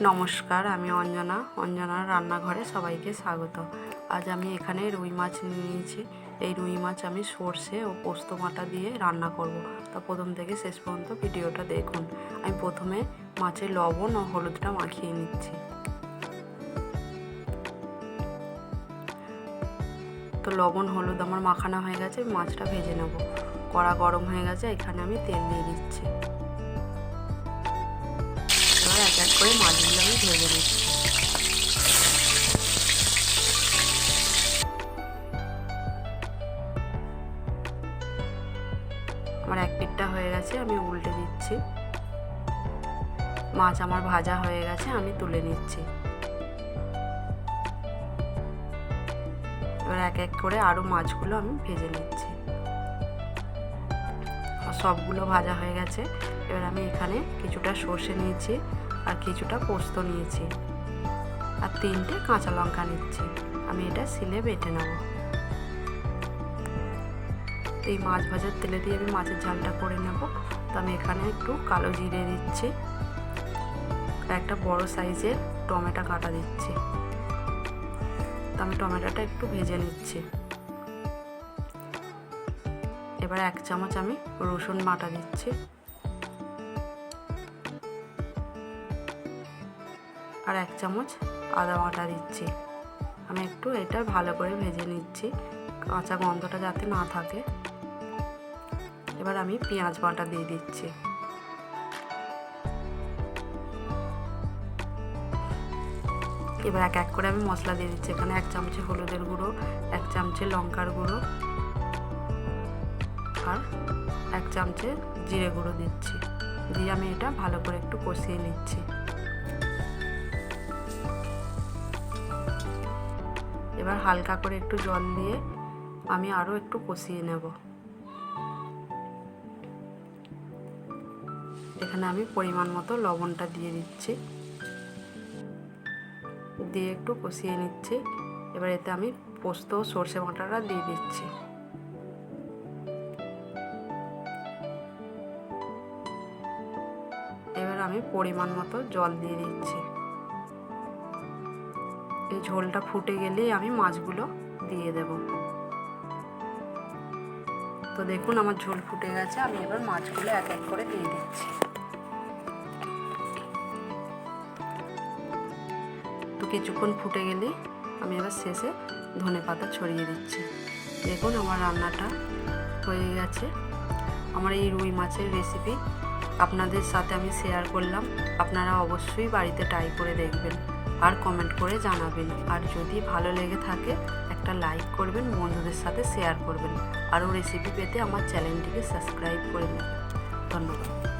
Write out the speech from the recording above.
নমস্কার, আমি অঞ্জনার রান্নাঘরে সবাইকে স্বাগত। আজ আমি এখানে রুই মাছ নিয়েছি। এই রুই মাছ আমি সর্ষে ও পোস্ত বাটা দিয়ে রান্না করব। তা প্রথম থেকে শেষ পর্যন্ত ভিডিওটা দেখুন। আমি প্রথমে মাছে লবণ ও হলুদটা মাখিয়ে নিচ্ছি। তো লবণ হলুদ আমার মাখানো হয়ে গেছে, মাছটা ভেজে নেব। কড়া গরম হয়ে গেছে, এখানে আমি তেল দিয়ে দিচ্ছি। এবার এক এক করে মাছগুলো আমি ভেজে নিচ্ছি। আমার এক পিঠটা হয়ে গেছে, আমি উল্টে দিচ্ছি। মাছ আমার ভাজা হয়ে গেছে, আমি তুলে নিচ্ছি। এবার এক এক করে আরও মাছগুলো আমি ভেজে নিচ্ছি। সবগুলো ভাজা হয়ে গেছে। এবার আমি এখানে কিছুটা সর্ষে নিয়েছি আর কিছুটা পোস্ত নিয়েছি আর 3টে কাঁচা লঙ্কা নিচ্ছি। আমি এটা শিলে বেটে নেব। এই মাছ ভাজার তেলে দিয়ে আমি মাছের ঝালটা করে নেব। তো আমি এখানে একটু কালো জিরে দিচ্ছি, একটা বড় সাইজের টমেটো কাটা দিচ্ছি। তো আমি টমেটোটা একটু ভেজে নিচ্ছি। এবার 1 চামচ আমি রসুন বাটা দিচ্ছি আর 1 চামচ আদা বাটা দিচ্ছি। আমি একটু এটা ভালো করে ভেজে নিচ্ছি, কাঁচা গন্ধটা যাতে না থাকে। এবার আমি পেঁয়াজ বাটা দিয়ে দিচ্ছি। এবার এক এক করে আমি মশলা দিয়ে দিচ্ছি। এখানে 1 চামচে হলুদের গুঁড়ো, 1 চামচে লঙ্কার গুঁড়ো আর 1 চামচে জিরে গুঁড়ো দিচ্ছি। দিয়ে আমি এটা ভালো করে একটু কষিয়ে নিচ্ছি। এবার হালকা করে একটু জল দিয়ে আমি আরও একটু কষিয়ে নেব। এখানে আমি পরিমাণ মতো লবণটা দিয়ে দিচ্ছি, দিয়ে একটু কষিয়ে নিচ্ছি। এবার এতে আমি পোস্ত ও সর্ষে বাটাটা দিয়ে দিচ্ছি। এবার আমি পরিমাণ মতো জল দিয়ে দিচ্ছি। এই ঝোলটা ফুটে গেলেই আমি মাছগুলো দিয়ে দেব। তো দেখুন আমার ঝোল ফুটে গেছে, আমি এবার মাছগুলো এক এক করে দিয়ে দিচ্ছি। তো কিছুক্ষণ ফুটে গেলেই আমি এবার শেষে ধনেপাতা ছড়িয়ে দিচ্ছি। দেখুন আমার রান্নাটা হয়ে গেছে। আমার এই রুই মাছের রেসিপি আপনাদের সাথে আমি শেয়ার করলাম। আপনারা অবশ্যই বাড়িতে ট্রাই করে দেখবেন আর কমেন্ট করে জানাবেন। আর যদি ভালো লেগে থাকে একটা লাইক করবেন, বন্ধুদের সাথে শেয়ার করবেন। আরও রেসিপি পেতে আমার চ্যানেলটিকে সাবস্ক্রাইব করে নেবেন। ধন্যবাদ।